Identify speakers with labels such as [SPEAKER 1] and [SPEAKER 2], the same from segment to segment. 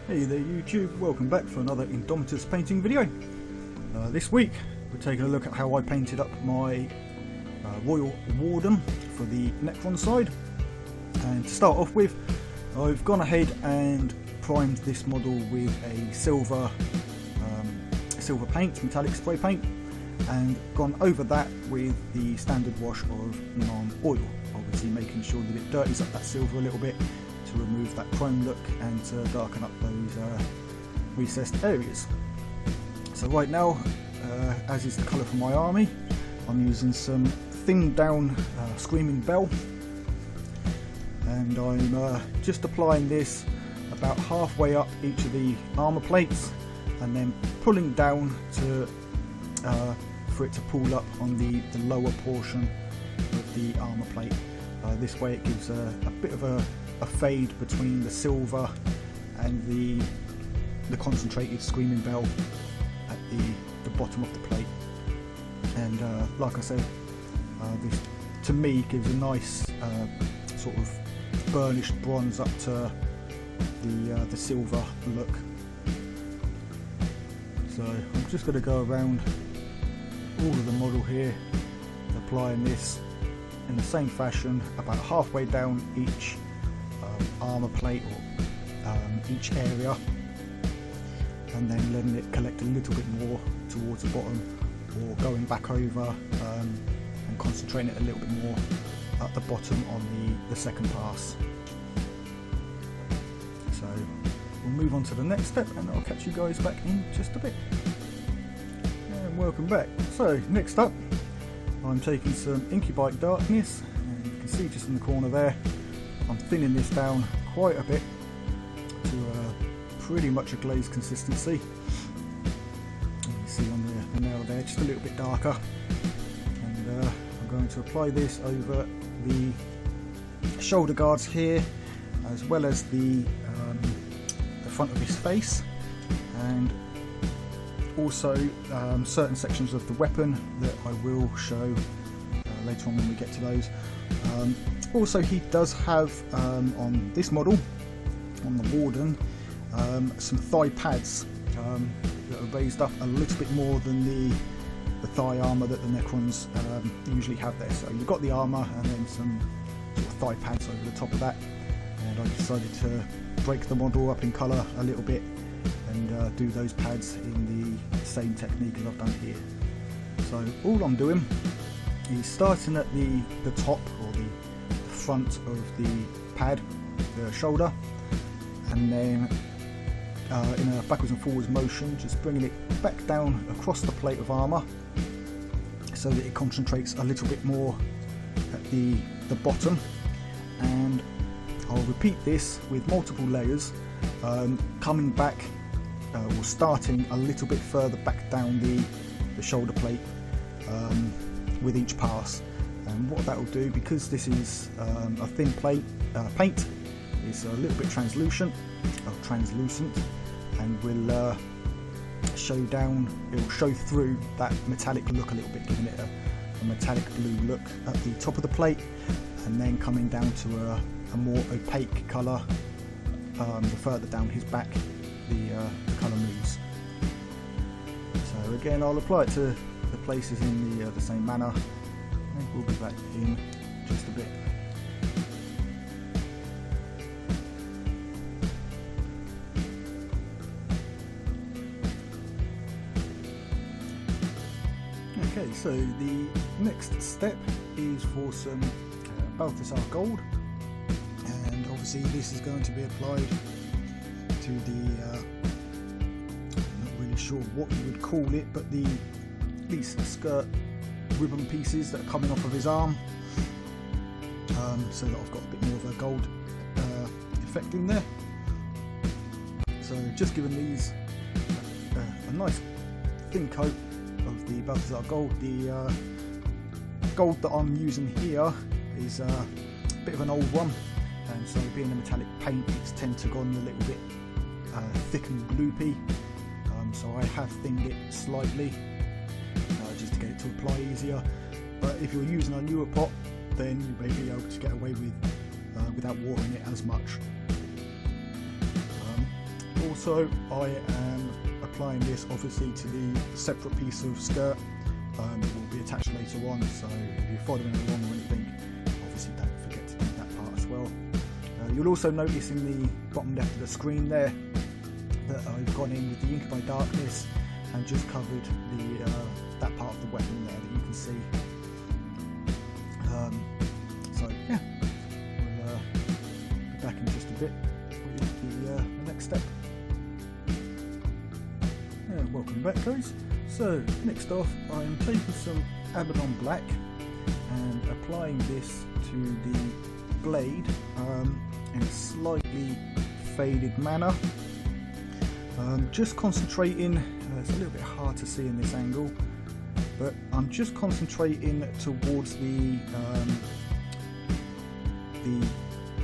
[SPEAKER 1] Hey there YouTube, welcome back for another Indomitus painting video. This week we're taking a look at how I painted up my Royal Warden for the Necron side. And to start off with, I've gone ahead and primed this model with a silver paint, metallic spray paint, and gone over that with the standard wash of Necron oil, obviously making sure that it dirties up that silver a little bit to remove that chrome look and to darken up those recessed areas. So right now, as is the colour for my army, I'm using some thinned down Screaming Bell, and I'm just applying this about halfway up each of the armour plates and then pulling down to for it to pull up on the lower portion of the armour plate. This way it gives a bit of a fade between the silver and the concentrated Screaming Bell at the bottom of the plate. And like I said, this to me gives a nice sort of burnished bronze up to the silver look. So I'm just going to go around all of the model here, applying this in the same fashion about halfway down each armour plate or each area, and then letting it collect a little bit more towards the bottom, or going back over and concentrating it a little bit more at the bottom on the second pass. So we'll move on to the next step and I'll catch you guys back in just a bit. And welcome back. So next up, I'm taking some Incubite Darkness, and you can see just in the corner there, I'm thinning this down quite a bit to pretty much a glazed consistency. You can see on the nail there, just a little bit darker. And I'm going to apply this over the shoulder guards here, as well as the front of his face, and also certain sections of the weapon that I will show later on when we get to those. Also, he does have on this model, on the Warden, some thigh pads that are raised up a little bit more than the thigh armour that the Necrons usually have there. So you've got the armour and then some sort of thigh pads over the top of that, and I decided to break the model up in colour a little bit and do those pads in the same technique as I've done here. So all I'm doing is starting at the top, or the front of the pad, the shoulder, and then in a backwards and forwards motion just bringing it back down across the plate of armour so that it concentrates a little bit more at the bottom. And I'll repeat this with multiple layers, coming back or starting a little bit further back down the shoulder plate with each pass. And what that will do, because this is a thin paint, is a little bit translucent, and will show down. It will show through that metallic look a little bit, giving it a metallic blue look at the top of the plate, and then coming down to a more opaque colour the further down his back the colour moves. So again, I'll apply it to the places in the same manner. We'll be back in just a bit. Okay, so the next step is for some Balthasar gold, and obviously this is going to be applied to the I'm not really sure what you would call it, but these skirt ribbon pieces that are coming off of his arm, so that I've got a bit more of a gold effect in there. So just giving these a nice thin coat of the Balthasar gold. The gold that I'm using here is a bit of an old one, and so being a metallic paint, it's tend to go on a little bit thick and gloopy, so I have thinned it slightly just to get it to apply easier. But if you're using a newer pot, then you may be able to get away with without watering it as much. Also, I am applying this obviously to the separate piece of skirt that will be attached later on, so if you're following along or anything, obviously don't forget to do that part as well. You'll also notice in the bottom left of the screen there that I've gone in with the Ink by Darkness and just covered the that part of the weapon there that you can see. So yeah, we'll be back in just a bit with the next step. Yeah, welcome back guys. So next off I am taking some Abaddon black and applying this to the blade in a slightly faded manner. Just concentrating, it's a little bit hard to see in this angle, but I'm just concentrating towards the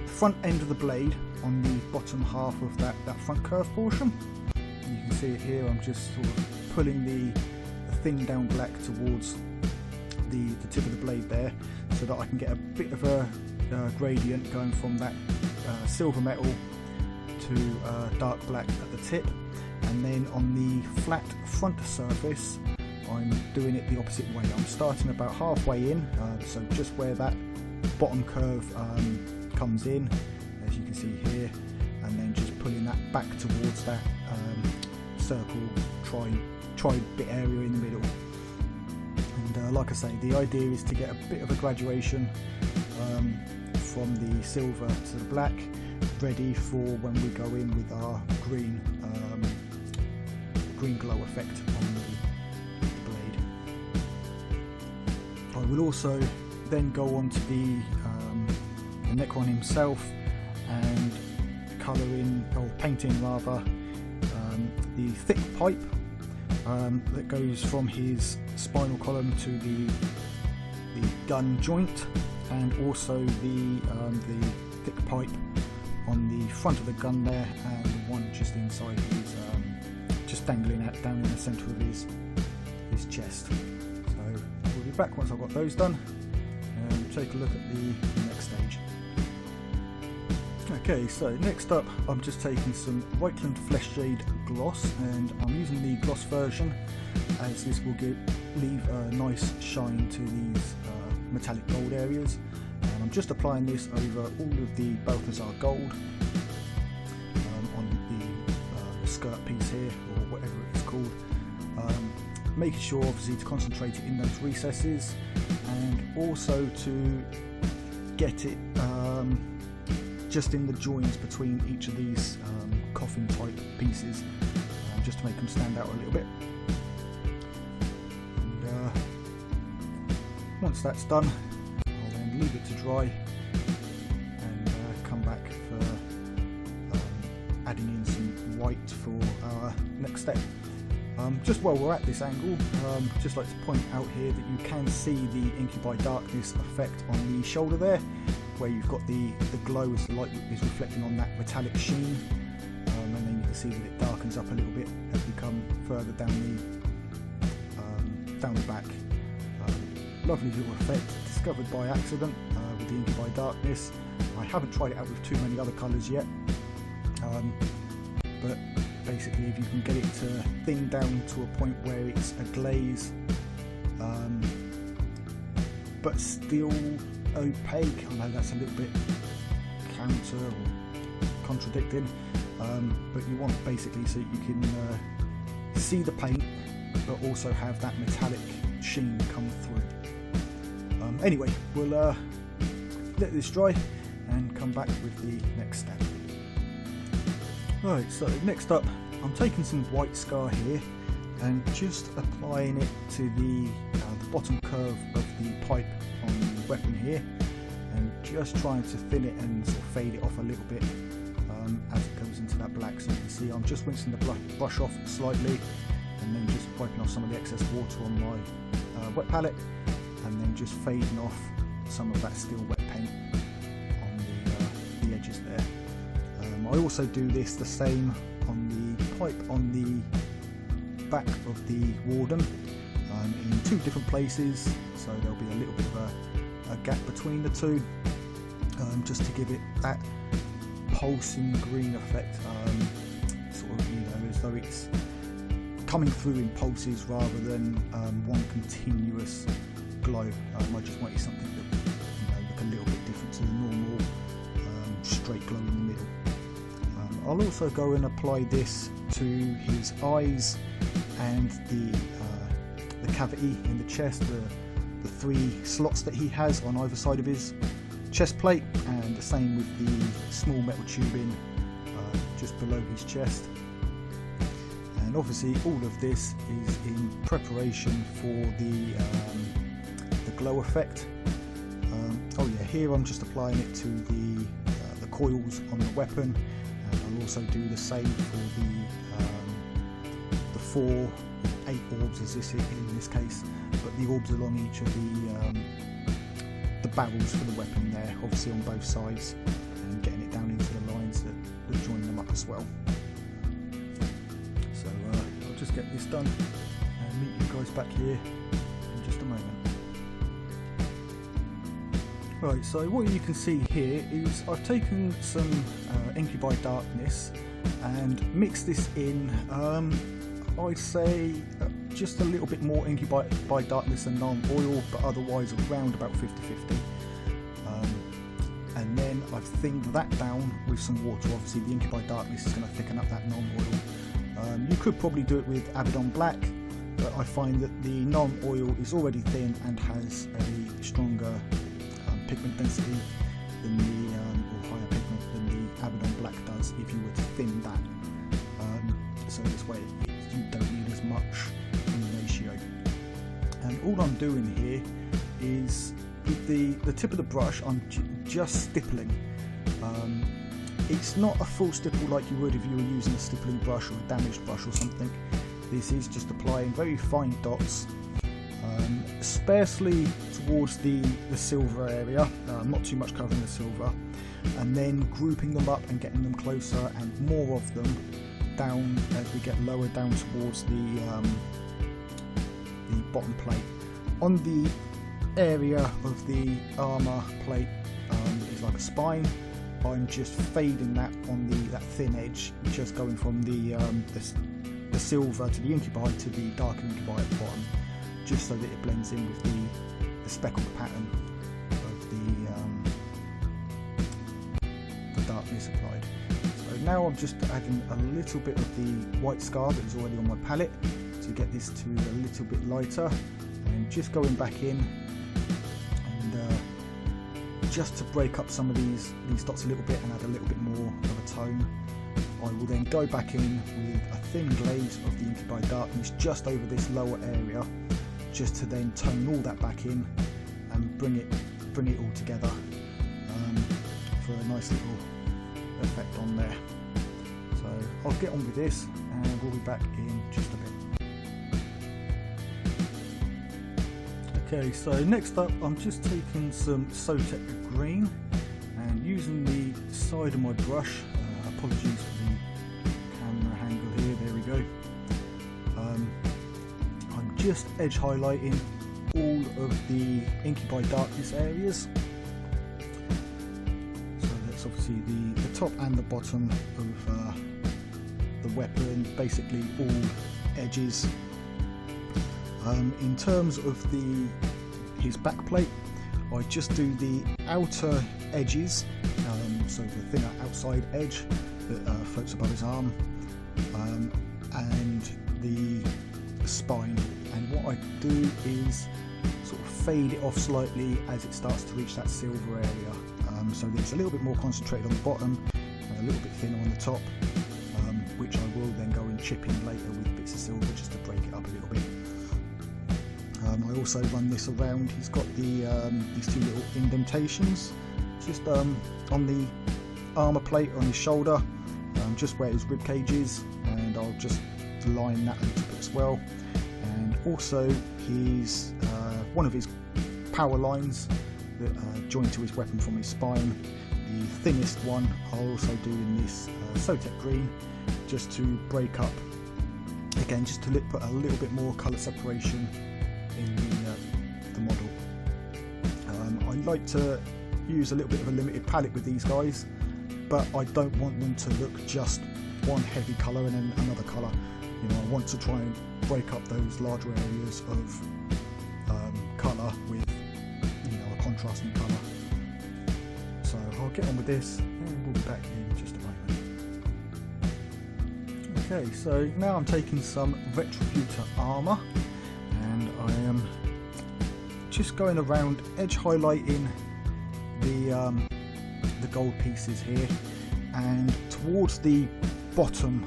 [SPEAKER 1] front end of the blade on the bottom half of that front curve portion. You can see it here, I'm just sort of pulling the thin down black towards the tip of the blade there, so that I can get a bit of a gradient going from that silver metal to dark black at the tip, and then on the flat front surface I'm doing it the opposite way. I'm starting about halfway in, so just where that bottom curve comes in, as you can see here, and then just pulling that back towards that circle tri bit area in the middle. And like I say, the idea is to get a bit of a graduation from the silver to the black, ready for when we go in with our green glow effect on the blade. I will also then go on to the Necron himself and colour in, or paint in rather, the thick pipe that goes from his spinal column to the gun joint, and also the thick pipe on the front of the gun there, and the one just inside his, just dangling out down in the centre of his chest. So we'll be back once I've got those done and take a look at the next stage. Okay, so next up I'm just taking some Whiteland Flesh Jade gloss, and I'm using the gloss version as this will leave a nice shine to these metallic gold areas. And I'm just applying this over all of the Balthasar gold on the skirt piece here, or whatever it's called, making sure obviously to concentrate it in those recesses, and also to get it just in the joins between each of these coffin type pieces, just to make them stand out a little bit. And once that's done, I'll then leave it to dry and come back for adding in some white for our next step. Just while we're at this angle, just like to point out here that you can see the Ink by Darkness effect on the shoulder there, where you've got the glow as the light is reflecting on that metallic sheen, and then you can see that it darkens up a little bit as we come further down the back. Lovely little effect, discovered by accident with the Ink by Darkness. I haven't tried it out with too many other colours yet, but basically if you can get it to thin down to a point where it's a glaze but still opaque. I know that's a little bit counter or contradicting, but you want basically so you can see the paint but also have that metallic sheen come through. Anyway, we'll let this dry and come back with the next step. Right, so next up I'm taking some white scar here and just applying it to the bottom curve of the pipe on the weapon here, and just trying to thin it and sort of fade it off a little bit as it goes into that black. So you can see I'm just rinsing the brush off slightly and then just wiping off some of the excess water on my wet palette, and then just fading off some of that still wet paint on the edges there. I also do this the same on the pipe on the back of the Warden in two different places, so there'll be a little bit of a gap between the two, just to give it that pulsing green effect, sort where it's coming through in pulses rather than one continuous glow. I just wanted something that look a little bit different to the normal straight glow in the middle. I'll also go and apply this to his eyes and the cavity in the chest, the 3 slots that he has on either side of his chest plate, and the same with the small metal tubing just below his chest. And obviously all of this is in preparation for the glow effect. Oh yeah, here I'm just applying it to the coils on the weapon. I'll also do the same for the 4 or 8 orbs as this in this case, but the orbs along each of the barrels for the weapon there, obviously on both sides, and getting it down into the lines that join them up as well. So I'll just get this done and meet you guys back here in just a moment. Right, so what you can see here is I've taken some Incubi Darkness and mixed this in, I'd say just a little bit more Incubi Darkness than non-oil, but otherwise around about 50-50. And then I've thinned that down with some water. Obviously the Incubi Darkness is going to thicken up that non-oil. You could probably do it with Abaddon Black, but I find that the non-oil is already thin and has a stronger pigment density than the or higher pigment than the Abaddon Black does if you were to thin that. So this way you don't need as much in ratio. And all I'm doing here is with the tip of the brush I'm just stippling. It's not a full stipple like you would if you were using a stippling brush or a damaged brush or something. This is just applying very fine dots, sparsely towards the silver area, not too much covering the silver, and then grouping them up and getting them closer and more of them down as we get lower down towards the bottom plate. On the area of the armour plate that is like a spine, I'm just fading that on that thin edge, just going from the silver to the incubi to the darker incubi at the bottom, just so that it blends in with the speckled pattern of the darkness applied. So now I'm just adding a little bit of the white scar that is already on my palette to get this to a little bit lighter, and just going back in and just to break up some of these dots a little bit and add a little bit more of a tone. I will then go back in with a thin glaze of the Incubi Darkness just over this lower area, just to then tone all that back in and bring it all together for a nice little effect on there. So I'll get on with this and we'll be back in just a bit. Okay, so next up I'm just taking some Sotek green and using the side of my brush, apologies for the camera angle here, there we go. I'm just edge highlighting all of the Incubi Darkness areas. So that's obviously the top and the bottom of the weapon, basically all edges. In terms of his back plate, I just do the outer edges, so the thinner outside edge that floats above his arm, and the spine. And what I do is sort of fade it off slightly as it starts to reach that silver area, so that it's a little bit more concentrated on the bottom and a little bit thinner on the top, which I will then go and chip in later with bits of silver just to break it up a little bit. I also run this around. He's got these two little indentations just on the armour plate on his shoulder, just where his rib cage is, and I'll just line that a little bit as well. And also his one of his power lines that join to his weapon from his spine, the thinnest one, I'll also do in this Sotek green, just to break up, again just to put a little bit more colour separation in the model. I like to use a little bit of a limited palette with these guys, but I don't want them to look just one heavy colour and then another colour. You know, I want to try and break up those larger areas of colour with, you know, a contrasting colour. So I'll get on with this and we'll be back in just a moment. Okay, so now I'm taking some Retributor armour and I am just going around edge highlighting the gold pieces here, and towards the bottom,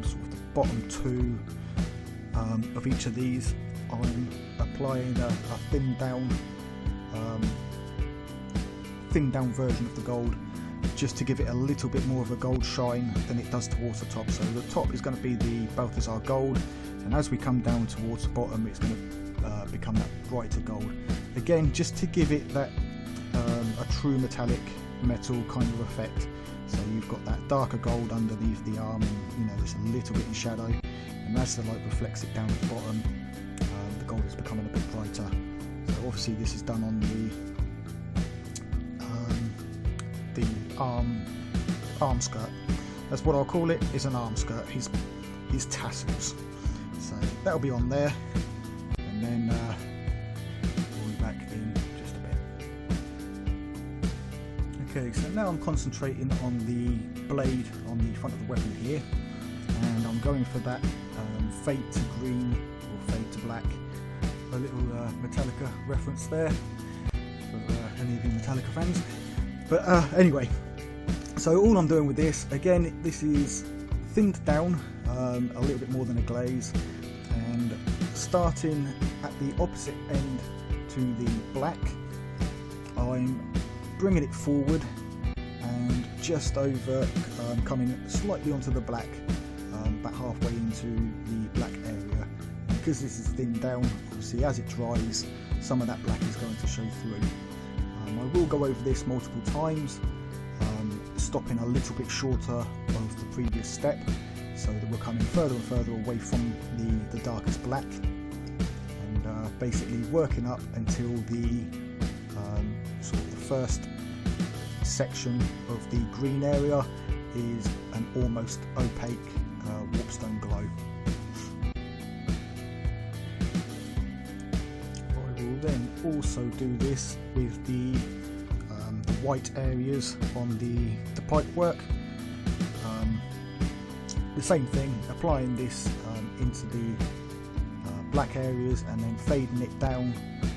[SPEAKER 1] sort of the bottom two of each of these, I'm applying a thin down version of the gold, just to give it a little bit more of a gold shine than it does towards the top. So the top is going to be the Balthasar gold, and as we come down towards the bottom, it's going to become that brighter gold. Again, just to give it that a true metallic metal kind of effect. So you've got that darker gold underneath the arm, and you know, there's a little bit in shadow, and as the light reflects it down at the bottom, the gold is becoming a bit brighter. So obviously this is done on the arm skirt. That's what I'll call it, is an arm skirt, his tassels. So that'll be on there, and then we'll be back in just a bit. Okay, so now I'm concentrating on the blade on the front of the weapon here, and I'm going for that fade to green or fade to black. A little Metallica reference there for any of you Metallica fans. But anyway, so all I'm doing with this, again, this is thinned down a little bit more than a glaze, and starting at the opposite end to the black, I'm bringing it forward and just over, coming slightly onto the black, about halfway into the black area. Because this is thinned down, obviously as it dries, some of that black is going to show through. I will go over this multiple times, stopping a little bit shorter of the previous step, so that we're coming further and further away from the darkest black, and basically working up until the sort of the first section of the green area is an almost opaque warpstone glow. I will then also do this with the white areas on the pipe work. The same thing, applying this into the black areas and then fading it down,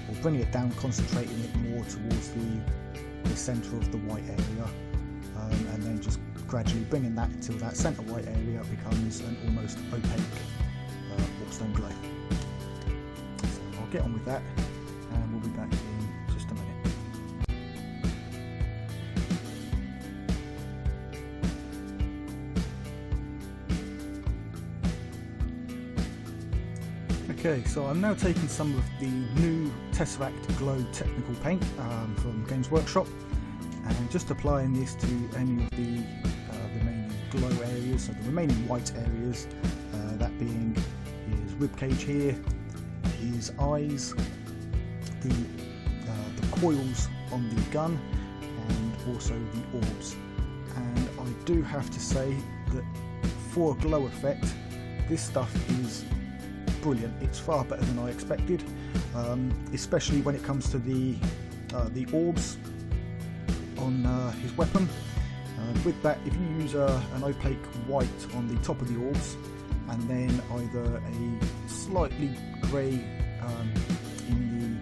[SPEAKER 1] or bringing it down, concentrating it more towards the centre of the white area, and then just gradually bringing that until that centre white area becomes an almost opaque warpstone glow. So I'll get on with that and we'll be back in just a minute. Okay, so I'm now taking some of the new Tesseract Glow technical paint from Games Workshop, and just applying this to any of the remaining glow areas, so the remaining white areas, that being his ribcage here, his eyes, the coils on the gun, and also the orbs. And I do have to say that for a glow effect, this stuff is brilliant. It's far better than I expected, especially when it comes to the orbs on his weapon. With that, if you use an opaque white on the top of the orbs, and then either a slightly grey in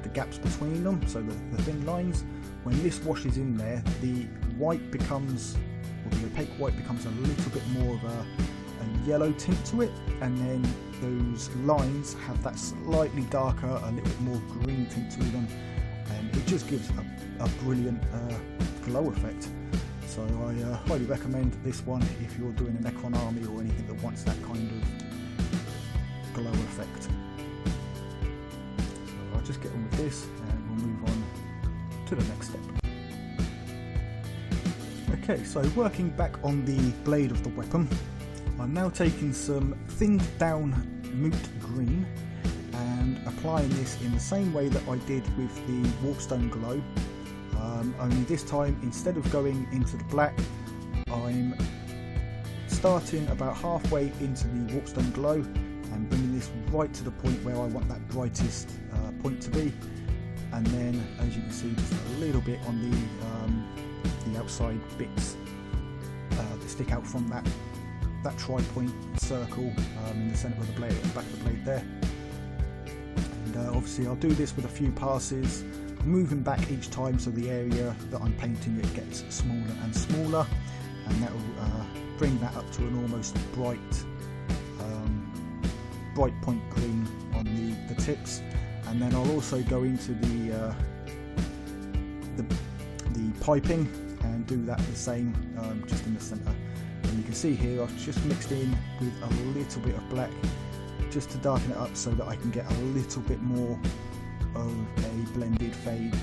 [SPEAKER 1] the gaps between them, so the thin lines, when this washes in there, the white becomes, or the opaque white becomes a little bit more of a yellow tint to it, and then those lines have that slightly darker, a little bit more green tint to them, and it just gives a brilliant glow effect. So I highly recommend this one if you're doing a Necron army or anything that wants that kind of glow effect. So I'll just get on with this and we'll move on to the next step. Okay, so working back on the blade of the weapon, I'm now taking some thinned down Moot green and applying this in the same way that I did with the Warpstone glow, only this time, instead of going into the black, I'm starting about halfway into the Warpstone glow and bringing this right to the point where I want that brightest point to be, and then as you can see just a little bit on the outside bits that stick out from that tri-point circle in the centre of the blade, at the back of the blade there. And obviously I'll do this with a few passes, moving back each time so the area that I'm painting it gets smaller and smaller, and that will bring that up to an almost bright point green on the tips. And then I'll also go into the piping and do that the same, just in the centre. And you can see here I've just mixed in with a little bit of black just to darken it up so that I can get a little bit more of a blended fade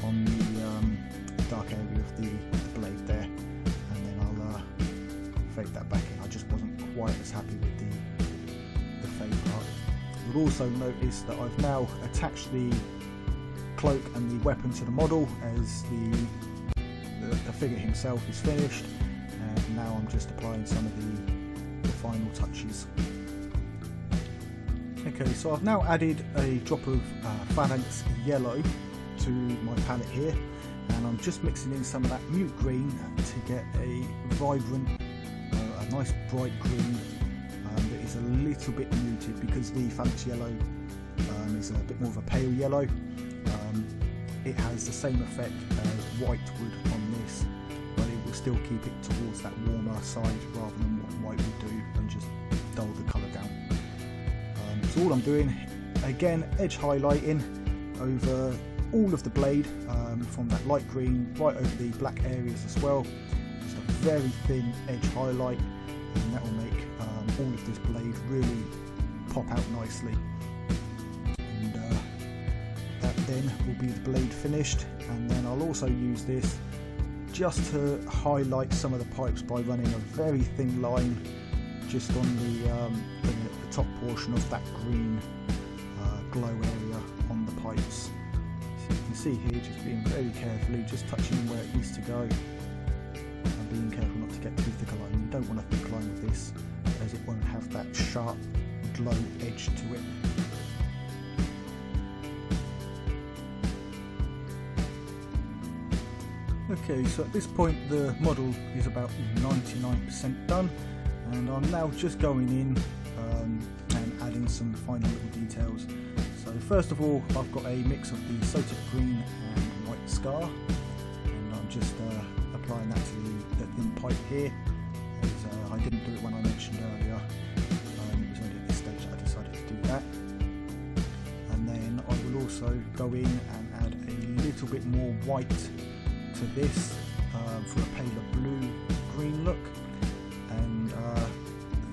[SPEAKER 1] on the dark area of the blade there, and then I'll fade that back in. I just wasn't quite as happy with the fade part. You'll also notice that I've now attached the cloak and the weapon to the model as the figure himself is finished, and now I'm just applying some of the final touches. Okay, so I've now added a drop of Phalanx yellow to my palette here, and I'm just mixing in some of that Moot green to get a vibrant, a nice bright green that is a little bit muted, because the Phalanx yellow is a bit more of a pale yellow. It has the same effect as white would on this, but it will still keep it towards that warmer side rather than what white would do and just dull the colour down. So all I'm doing, again, edge highlighting over all of the blade, from that light green right over the black areas as well. Just a very thin edge highlight, and that will make all of this blade really pop out nicely. And that then will be the blade finished, and then I'll also use this just to highlight some of the pipes by running a very thin line just on the top portion of that green glow area on the pipes. So you can see here, just being very carefully, just touching where it needs to go, and being careful not to get too thick a line. You don't want a thick line with this, as it won't have that sharp glow edge to it. Okay, so at this point the model is about 99% done, and I'm now just going in and adding some final little details. So first of all, I've got a mix of the Sotek green and white scar, and I'm just applying that to the thin pipe here, as I didn't do it when I mentioned earlier. It was only at this stage that I decided to do that. And then I will also go in and add a little bit more white to this for a paler blue green look, and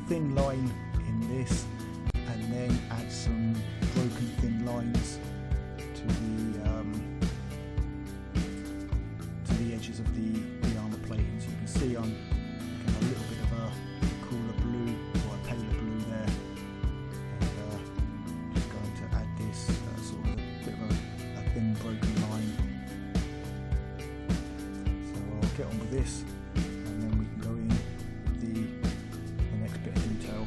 [SPEAKER 1] thin line in this, and then add some broken thin lines to the edges of the armour plating. So you can see I'm getting a little bit of a cooler blue, or a paler blue there, and just going to add this sort of a bit of a thin broken line. So I'll get on with this, and then we can go in with the next bit of detail.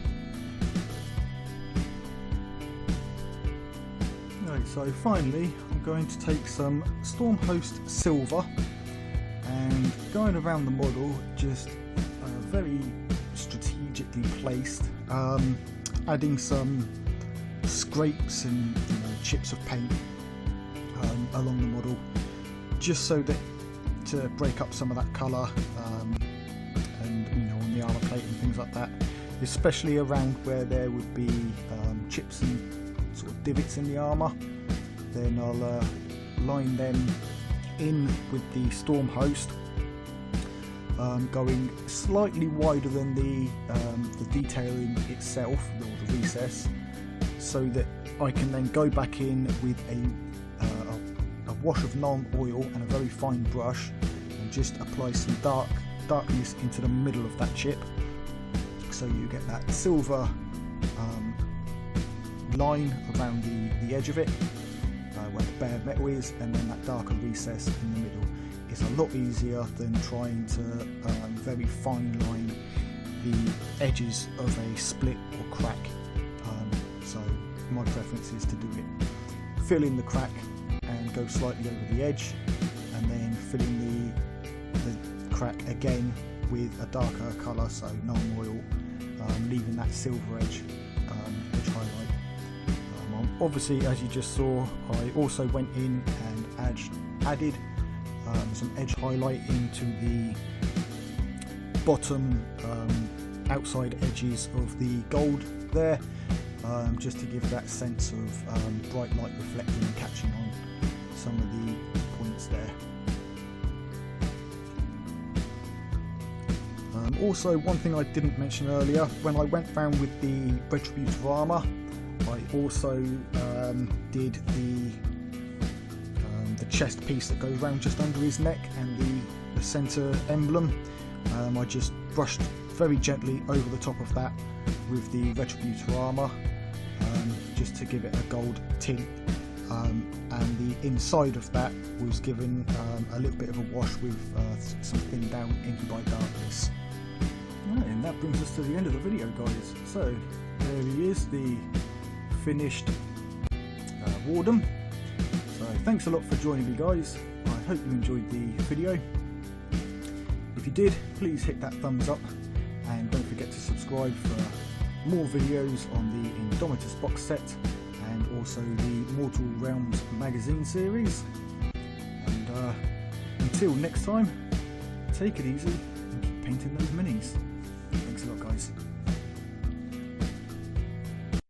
[SPEAKER 1] Right, so finally I'm going to take some Stormhost silver and going around the model, just very strategically placed, adding some scrapes and chips of paint along the model, just so that to break up some of that colour, and on the armour plate and things like that, especially around where there would be chips and sort of divots in the armour. Then I'll line them in with the Stormhost, going slightly wider than the detailing itself, or the recess, so that I can then go back in with a wash of non-oil and a very fine brush, and just apply some darkness into the middle of that chip, so you get that silver line around the edge of it, where the bare metal is, and then that darker recess in the middle. It's a lot easier than trying to very fine line the edges of a split or crack. So my preference is to do it, fill in the crack and go slightly over the edge, and then fill in the crack again with a darker colour, so non-oil, leaving that silver edge highlight. Obviously, as you just saw, I also went in and added some edge highlight into the bottom outside edges of the gold there, just to give that sense of bright light reflecting and catching on some of the points there. Also, one thing I didn't mention earlier, when I went round with the Retributor armour, I also did the chest piece that goes round just under his neck and the centre emblem. I just brushed very gently over the top of that with the Retributor armour, just to give it a gold tint, and the inside of that was given a little bit of a wash with some thin down Inky Darkness. Right, and that brings us to the end of the video, guys. So there he is, the finished Warden. So thanks a lot for joining me, guys. I hope you enjoyed the video. If you did, please hit that thumbs up, and don't forget to subscribe for more videos on the Indomitus box set and also the Mortal Realms magazine series. And until next time, take it easy and keep painting those minis. Thanks a lot, guys.